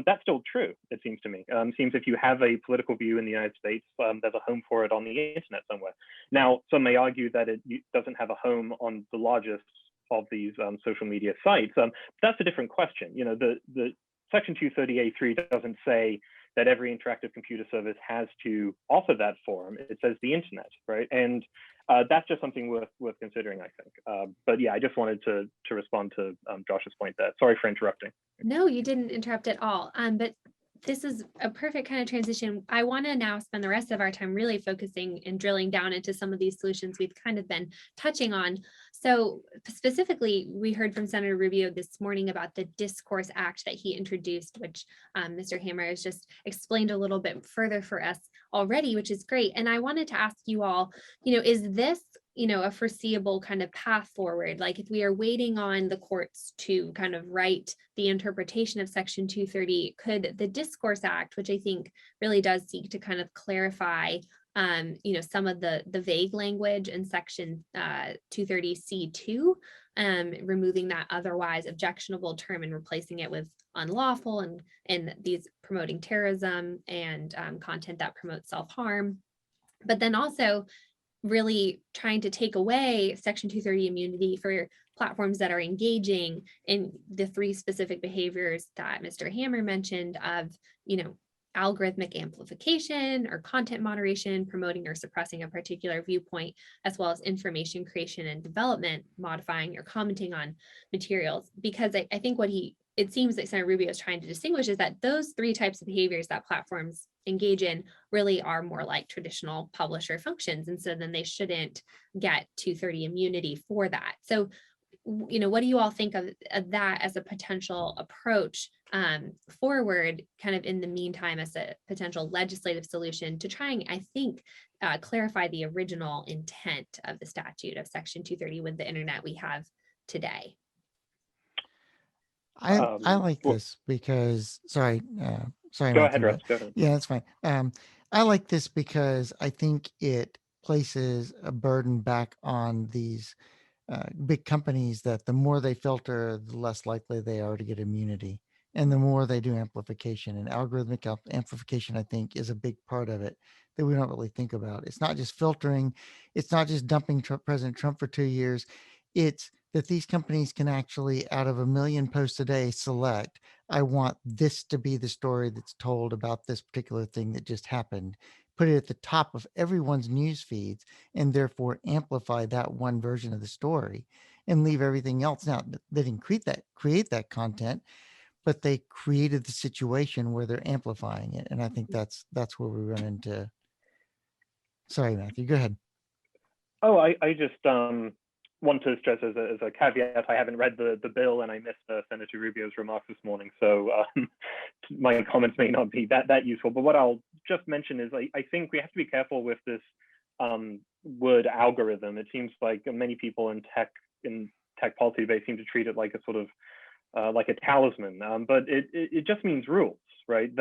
That's still true, it seems to me. It seems if you have a political view in the United States, there's a home for it on the internet somewhere. Now, some may argue that it doesn't have a home on the largest of these social media sites. That's a different question. The Section 230A3 doesn't say that every interactive computer service has to offer that forum. It says the internet, right? And that's just something worth considering, I think. But yeah, I just wanted to respond to Josh's point there. Sorry for interrupting. No, you didn't interrupt at all. But this is a perfect kind of transition. I want to now spend the rest of our time really focusing and drilling down into some of these solutions we've kind of been touching on. So specifically, we heard from Senator Rubio this morning about the Discourse Act that he introduced, which Mr. Hammer has just explained a little bit further for us already, which is great. And I wanted to ask you all, is this a foreseeable kind of path forward? Like if we are waiting on the courts to kind of write the interpretation of Section 230, could the Discourse Act, which I think really does seek to kind of clarify some of the vague language in section 230C2, removing that otherwise objectionable term and replacing it with unlawful, and these promoting terrorism and content that promotes self-harm. But then also really trying to take away section 230 immunity for platforms that are engaging in the 3 specific behaviors that Mr. Hammer mentioned of, algorithmic amplification or content moderation, promoting or suppressing a particular viewpoint, as well as information creation and development, modifying or commenting on materials. Because I think it seems that Senator Rubio is trying to distinguish is that those 3 types of behaviors that platforms engage in really are more like traditional publisher functions. And so then they shouldn't get 230 immunity for that. So, what do you all think of that as a potential approach forward, kind of in the meantime, as a potential legislative solution to try and, I think, clarify the original intent of the statute of section 230 with the internet we have today? I like this because, sorry, Go Matthew, ahead, Russ. Go ahead. yeah, that's fine. I like this because I think it places a burden back on these big companies that the more they filter, the less likely they are to get immunity. And the more they do amplification, and algorithmic amplification, I think, is a big part of it that we don't really think about. It's not just filtering. It's not just dumping President Trump for 2 years. It's that these companies can actually, out of 1 million posts a day, select, I want this to be the story that's told about this particular thing that just happened, put it at the top of everyone's news feeds, and therefore amplify that one version of the story and leave everything else. Now, they didn't create that content, but they created the situation where they're amplifying it. And I think that's where we run into. Sorry, Matthew, go ahead. Oh, I just want to stress as a caveat, I haven't read the bill and I missed Senator Rubio's remarks this morning. So my comments may not be that useful. But what I'll just mention is I think we have to be careful with this word algorithm. It seems like many people in tech policy debate seem to treat it like a sort of like a talisman, but it just means rules, right?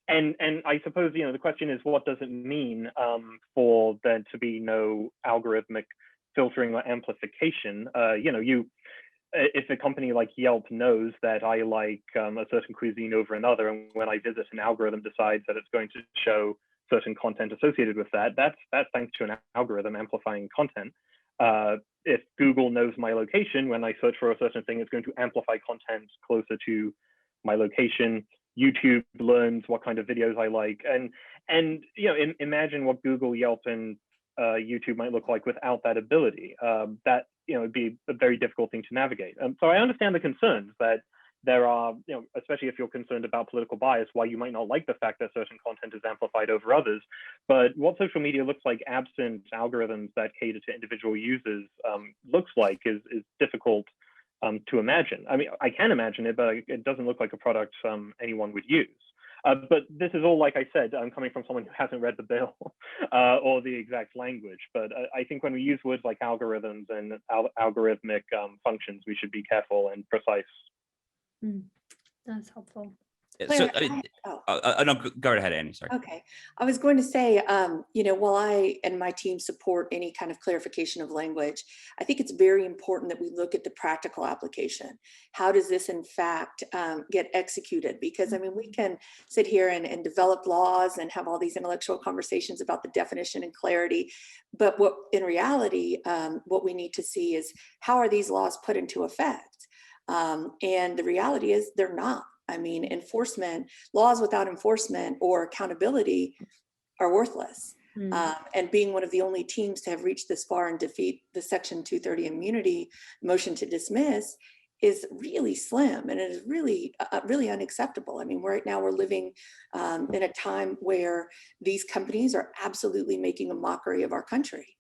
And I suppose, the question is, what does it mean for there to be no algorithmic filtering or amplification? If a company like Yelp knows that I like a certain cuisine over another, and when I visit, an algorithm decides that it's going to show certain content associated with that, that's thanks to an algorithm amplifying content. If Google knows my location, when I search for a certain thing, it's going to amplify content closer to my location. YouTube learns what kind of videos I like, and imagine what Google, Yelp, and YouTube might look like without that ability. That it'd be a very difficult thing to navigate. So I understand the concerns that there are, especially if you're concerned about political bias, why you might not like the fact that certain content is amplified over others. But what social media looks like absent algorithms that cater to individual users looks like is difficult to imagine. I mean, I can imagine it, but it doesn't look like a product anyone would use. But this is all, like I said, coming from someone who hasn't read the bill or the exact language. But I think when we use words like algorithms and algorithmic functions, we should be careful and precise. That's helpful. So, Claire, no, go ahead, Annie. Sorry. Okay. I was going to say, while I and my team support any kind of clarification of language, I think it's very important that we look at the practical application. How does this, in fact, get executed? Because, I mean, we can sit here and develop laws and have all these intellectual conversations about the definition and clarity. But what, in reality, what we need to see is, how are these laws put into effect? And the reality is they're not. I mean, laws without enforcement or accountability are worthless. And being one of the only teams to have reached this far and defeat the Section 230 immunity motion to dismiss is really slim, and it is really, really unacceptable. I mean, right now we're living in a time where these companies are absolutely making a mockery of our country.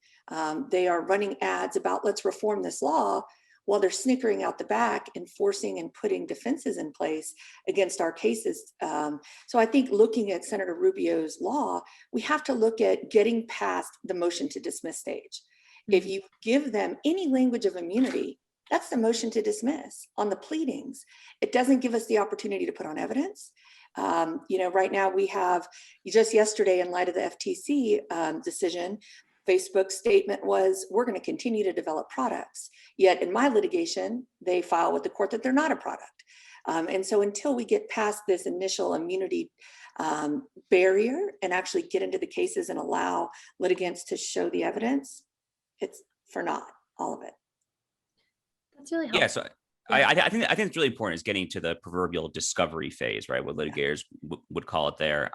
They are running ads about, let's reform this law, while they're snickering out the back, enforcing and putting defenses in place against our cases. So I think looking at Senator Rubio's law, we have to look at getting past the motion to dismiss stage. If you give them any language of immunity, that's the motion to dismiss on the pleadings. It doesn't give us the opportunity to put on evidence. Right now we have, just yesterday in light of the FTC decision, Facebook's statement was, we're going to continue to develop products. Yet in my litigation, they file with the court that they're not a product. And so until we get past this initial immunity barrier and actually get into the cases and allow litigants to show the evidence, it's for naught, all of it. That's really helpful. Yeah, so I think it's really important is getting to the proverbial discovery phase, right? What litigators would call it there.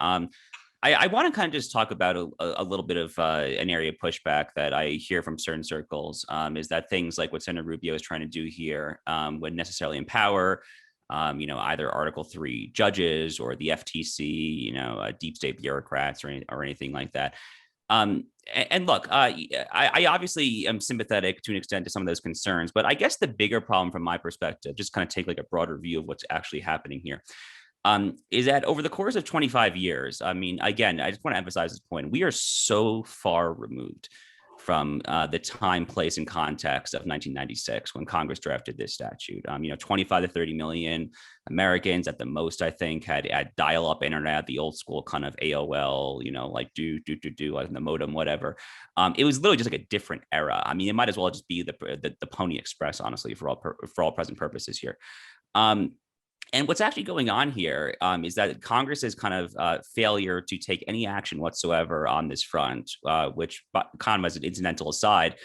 I want to kind of just talk about a little bit of an area of pushback that I hear from certain circles, is that things like what Senator Rubio is trying to do here would necessarily empower, either Article 3 judges or the FTC, deep state bureaucrats or anything like that. And look, I obviously am sympathetic to an extent to some of those concerns, but I guess the bigger problem from my perspective, just kind of take like a broader view of what's actually happening here, is that over the course of 25 years, I mean, again, I just want to emphasize this point. We are so far removed from the time, place, and context of 1996 when Congress drafted this statute. 25 to 30 million Americans at the most, I think, had dial-up internet, the old school kind of AOL, like like the modem, whatever. It was literally just like a different era. I mean, it might as well just be the Pony Express, honestly, for all present purposes here. And what's actually going on here is that Congress's kind of failure to take any action whatsoever on this front, which kind of as an incidental aside,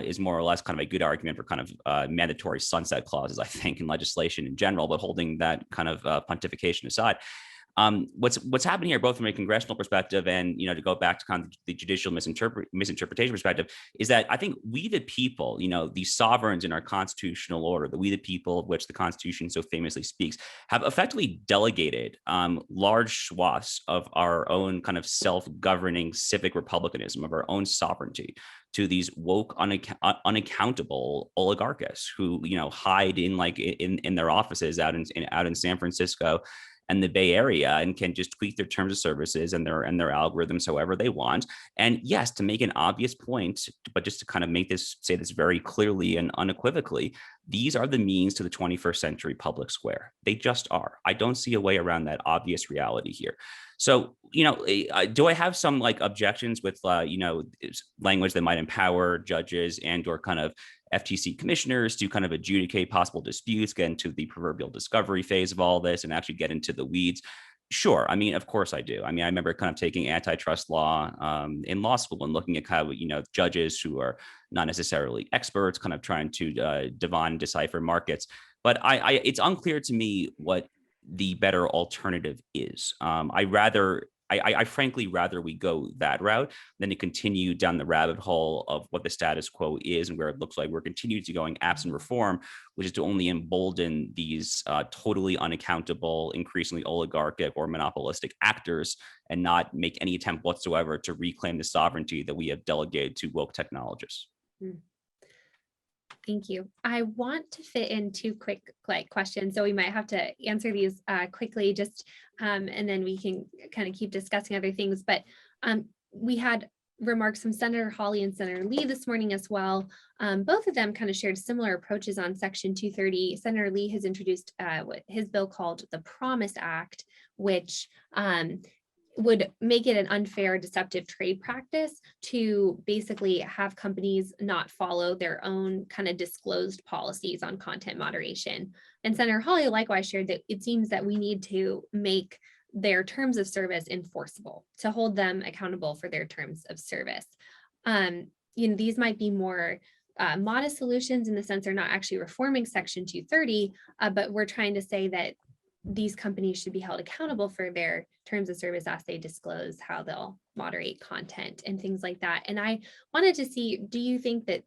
is more or less kind of a good argument for kind of mandatory sunset clauses, I think, in legislation in general, but holding that kind of pontification aside. What's happening here, both from a congressional perspective and, to go back to kind of the judicial misinterpretation perspective, is that I think we the people, the sovereigns in our constitutional order, we the people of which the Constitution so famously speaks, have effectively delegated large swaths of our own kind of self-governing civic republicanism, of our own sovereignty, to these woke, unaccountable oligarchists who, hide in their offices out in San Francisco and the Bay Area, and can just tweak their terms of services and their algorithms however they want. And yes, to make an obvious point, but just to kind of say this very clearly and unequivocally, these are the means to the 21st century public square. They just are. I don't see a way around that obvious reality here. So, do I have some objections with, language that might empower judges and or kind of FTC commissioners to kind of adjudicate possible disputes, get into the proverbial discovery phase of all this and actually get into the weeds? Sure. I mean, of course I do. I mean, I remember kind of taking antitrust law in law school and looking at how, judges who are not necessarily experts kind of trying to divine, decipher markets. But it's unclear to me what the better alternative is. I frankly rather we go that route than to continue down the rabbit hole of what the status quo is and where it looks like we're continuing to going absent reform, which is to only embolden these totally unaccountable, increasingly oligarchic or monopolistic actors and not make any attempt whatsoever to reclaim the sovereignty that we have delegated to woke technologists. Thank you. I want to fit in two quick questions, so we might have to answer these quickly, just and then we can kind of keep discussing other things. But we had remarks from Senator Hawley and Senator Lee this morning as well. Both of them kind of shared similar approaches on Section 230. Senator Lee has introduced what his bill called the Promise Act, which would make it an unfair, deceptive trade practice to basically have companies not follow their own kind of disclosed policies on content moderation. And Senator Hawley likewise shared that it seems that we need to make their terms of service enforceable, to hold them accountable for their terms of service. These might be more modest solutions in the sense they're not actually reforming Section 230, but we're trying to say that these companies should be held accountable for their terms of service as they disclose how they'll moderate content and things like that. And I wanted to see, do you think that,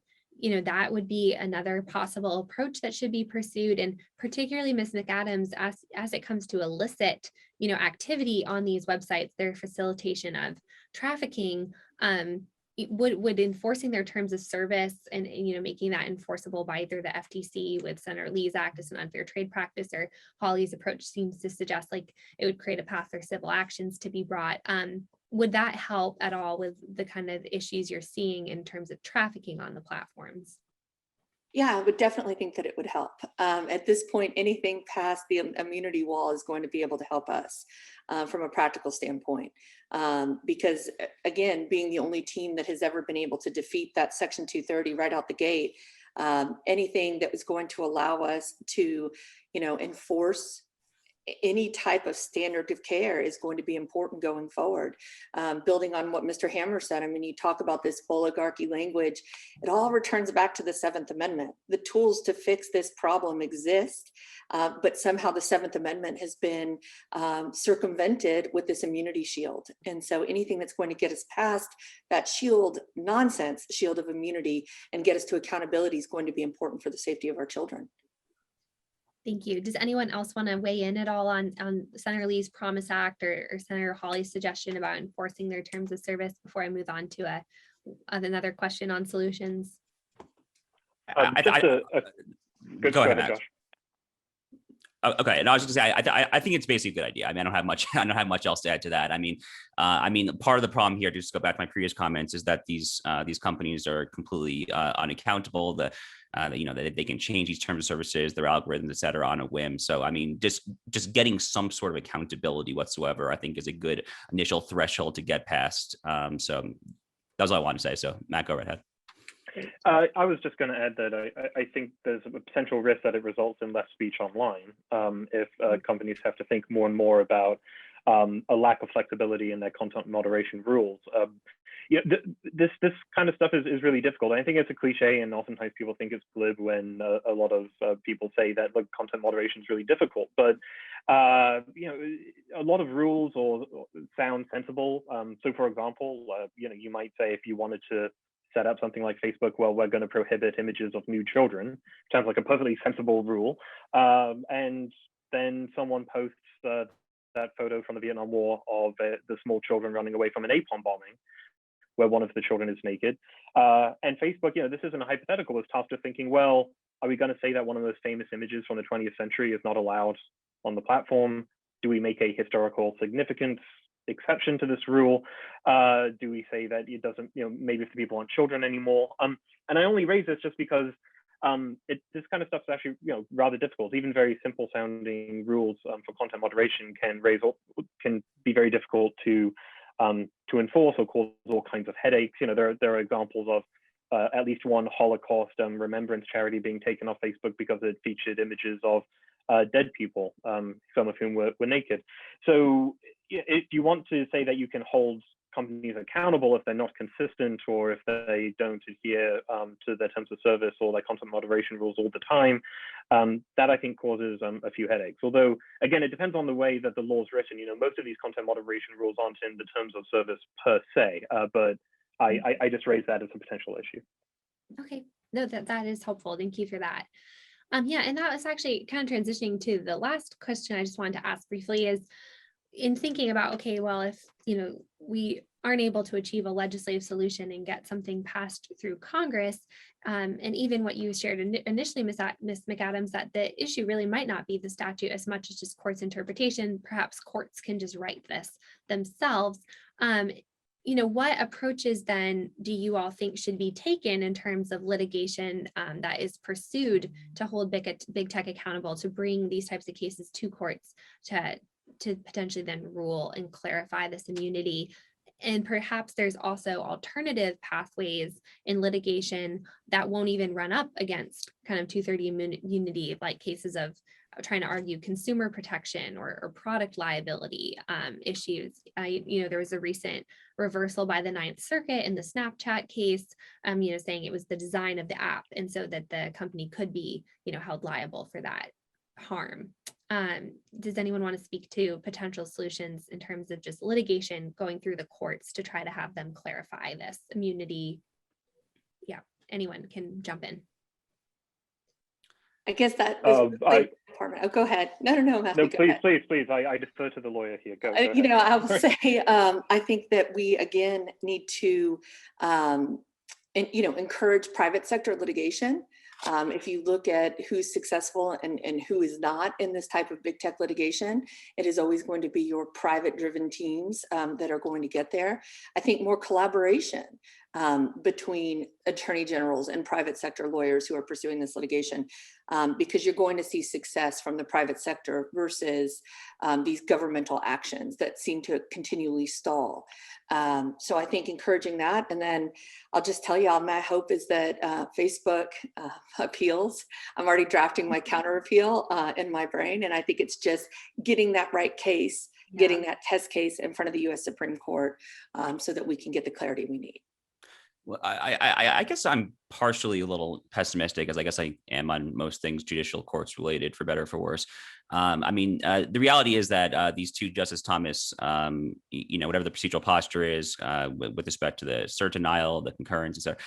that would be another possible approach that should be pursued? And particularly Ms. McAdams, as it comes to illicit, activity on these websites, their facilitation of trafficking, would enforcing their terms of service and making that enforceable by either the FTC with Senator Lee's act as an unfair trade practice, or Hawley's approach seems to suggest like it would create a path for civil actions to be brought. Would that help at all with the kind of issues you're seeing in terms of trafficking on the platforms? Yeah, I would definitely think that it would help. At this point, anything past the immunity wall is going to be able to help us from a practical standpoint. Because again, being the only team that has ever been able to defeat that Section 230 right out the gate, anything that was going to allow us to, enforce any type of standard of care is going to be important going forward. Building on what Mr. Hammer said, I mean, you talk about this oligarchy language, it all returns back to the Seventh Amendment. The tools to fix this problem exist, but somehow the Seventh Amendment has been circumvented with this immunity shield. And so anything that's going to get us past that shield of immunity and get us to accountability is going to be important for the safety of our children. Thank you. Does anyone else want to weigh in at all on Senator Lee's Promise Act or Senator Hawley's suggestion about enforcing their terms of service before I move on to another question on solutions? Go ahead, Josh. Okay, and I was just gonna say, I think it's basically a good idea. I mean, I don't have much else to add to that. I mean, part of the problem here, just to go back to my previous comments, is that these companies are completely unaccountable. They can change these terms of services, their algorithms, et cetera, on a whim. So, I mean, just getting some sort of accountability whatsoever, I think, is a good initial threshold to get past. So that was all I wanted to say. So, Matt, go right ahead. I was just going to add that I think there's a potential risk that it results in less speech online if companies have to think more and more about a lack of flexibility in their content moderation rules. This kind of stuff is really difficult. I think it's a cliche, and oftentimes people think it's glib when a lot of people say that, look, content moderation is really difficult. But a lot of rules or sound sensible. So, for example, you might say if you wanted to set up something like Facebook, well, we're going to prohibit images of nude children. Sounds like a perfectly sensible rule. And then someone posts that photo from the Vietnam War of the small children running away from an napalm bombing, where one of the children is naked. And Facebook, this isn't a hypothetical. It's tasked with thinking, well, are we going to say that one of those famous images from the 20th century is not allowed on the platform? Do we make a historical significance exception to this rule? Do we say that it doesn't, maybe if the people aren't children anymore? And I only raise this just because this kind of stuff is actually, rather difficult. Even very simple sounding rules for content moderation can be very difficult to enforce or cause all kinds of headaches. There are examples of at least one Holocaust remembrance charity being taken off Facebook because it featured images of dead people, some of whom were naked. So if you want to say that you can hold companies accountable if they're not consistent or if they don't adhere to their terms of service or their content moderation rules all the time, that I think causes a few headaches. Although, again, it depends on the way that the law is written. Most of these content moderation rules aren't in the terms of service per se, but I just raised that as a potential issue. Okay, no, that is helpful. Thank you for that. Yeah, and that was actually kind of transitioning to the last question I just wanted to ask briefly is, in thinking about, okay, well, if we aren't able to achieve a legislative solution and get something passed through Congress, and even what you shared initially, Ms. McAdams, that the issue really might not be the statute as much as just court's interpretation. Perhaps courts can just write this themselves. What approaches then do you all think should be taken in terms of litigation that is pursued to hold big tech accountable, to bring these types of cases to courts to potentially then rule and clarify this immunity? And perhaps there's also alternative pathways in litigation that won't even run up against kind of 230 immunity, like cases of trying to argue consumer protection or product liability issues. There was a recent reversal by the Ninth Circuit in the Snapchat case, saying it was the design of the app, and so that the company could be, held liable for that harm. Does anyone want to speak to potential solutions in terms of just litigation going through the courts to try to have them clarify this immunity? Yeah, anyone can jump in. I guess that is department. Oh, go ahead. No, Matthew. No, please. I defer to the lawyer here. Go ahead. I will say, I think that we again need to, encourage private sector litigation. If you look at who's successful and who is not in this type of big tech litigation, it is always going to be your private driven teams that are going to get there. I think more collaboration. between attorney generals and private sector lawyers who are pursuing this litigation, because you're going to see success from the private sector versus these governmental actions that seem to continually stall. So I think encouraging that. And then I'll just tell you, my hope is that Facebook appeals. I'm already drafting my counter appeal in my brain. And I think it's just getting that right case, getting that test case in front of the US Supreme Court so that we can get the clarity we need. Well, I guess I'm partially a little pessimistic, as I guess I am on most things judicial courts related, for better or for worse. The reality is that these two, Justice Thomas, whatever the procedural posture is with respect to the cert denial, the concurrence, etc.,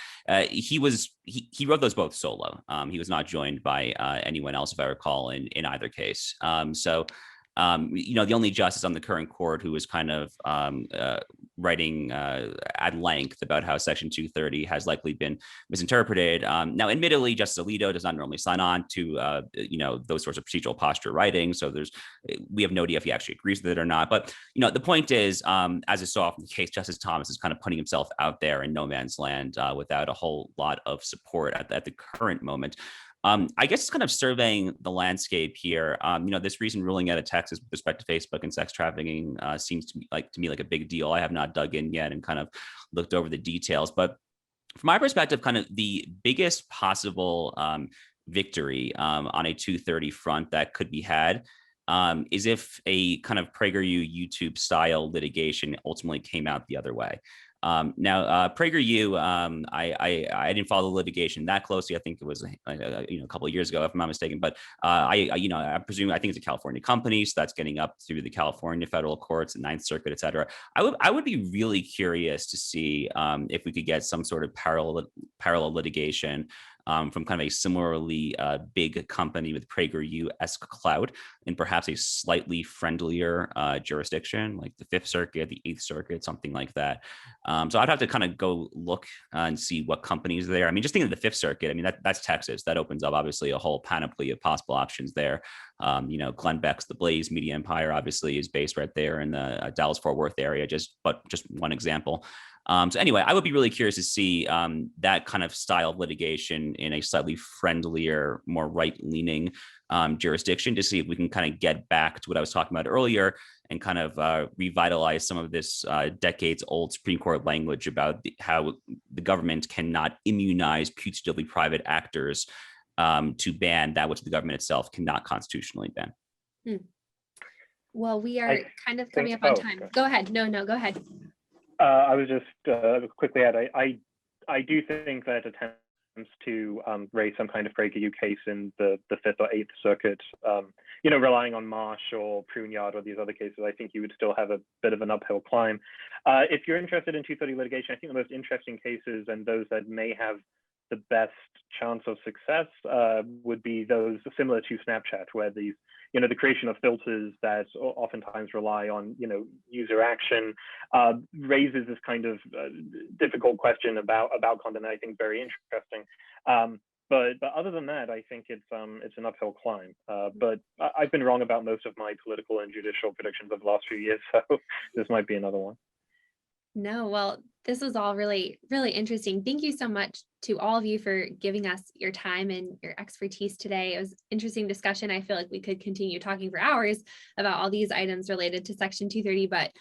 he wrote those both solo. He was not joined by anyone else, if I recall, in either case. The only justice on the current court who is kind of writing at length about how Section 230 has likely been misinterpreted. Now, admittedly, Justice Alito does not normally sign on to those sorts of procedural posture writing, so we have no idea if he actually agrees with it or not. But the point is, as is so often the case, Justice Thomas is kind of putting himself out there in no man's land without a whole lot of support at the current moment. I guess it's kind of surveying the landscape here. This recent ruling out of Texas with respect to Facebook and sex trafficking seems to me like a big deal. I have not dug in yet and kind of looked over the details, but from my perspective, kind of the biggest possible victory on a 230 front that could be had is if a kind of PragerU YouTube style litigation ultimately came out the other way. PragerU, I didn't follow the litigation that closely. I think it was a couple of years ago, if I'm not mistaken. But I presume, I think it's a California company, so that's getting up through the California federal courts, the Ninth Circuit, et cetera. I would be really curious to see if we could get some sort of parallel litigation from kind of a similarly big company with PragerU-esque clout in perhaps a slightly friendlier jurisdiction, like the Fifth Circuit, the Eighth Circuit, something like that. So I'd have to kind of go look and see what companies are there. I mean, just thinking of the Fifth Circuit, I mean, that's Texas. That opens up obviously a whole panoply of possible options there. Glenn Beck's The Blaze Media Empire obviously is based right there in the Dallas-Fort Worth area, just one example. So anyway, I would be really curious to see that kind of style of litigation in a slightly friendlier, more right-leaning jurisdiction, to see if we can kind of get back to what I was talking about earlier and kind of revitalize some of this decades-old Supreme Court language about how the government cannot immunize putatively private actors to ban that which the government itself cannot constitutionally ban. Well, we are kind of coming up on time. Go ahead. No, go ahead. I was just quickly add, I do think that attempts to raise some kind of PragerU case in the Fifth or Eighth Circuit, relying on Marsh or Pruneyard or these other cases, I think you would still have a bit of an uphill climb. If you're interested in 230 litigation, I think the most interesting cases and those that may have the best chance of success would be those similar to Snapchat, where these, the creation of filters that oftentimes rely on, user action raises this kind of difficult question about content that I think very interesting. But other than that, I think it's an uphill climb. But I've been wrong about most of my political and judicial predictions of the last few years, so this might be another one. No, well, this was all really, really interesting. Thank you so much to all of you for giving us your time and your expertise today. It was an interesting discussion. I feel like we could continue talking for hours about all these items related to Section 230, but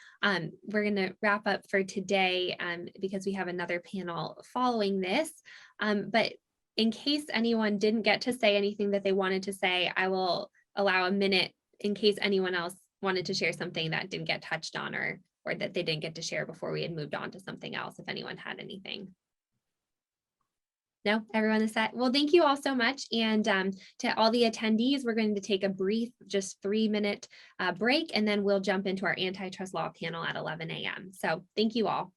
we're going to wrap up for today because we have another panel following this. But in case anyone didn't get to say anything that they wanted to say, I will allow a minute in case anyone else wanted to share something that didn't get touched on or that they didn't get to share before we had moved on to something else, if anyone had anything. No, everyone is set. Well, thank you all so much. And to all the attendees, we're going to take a brief, just 3-minute break, and then we'll jump into our antitrust law panel at 11 a.m. So thank you all.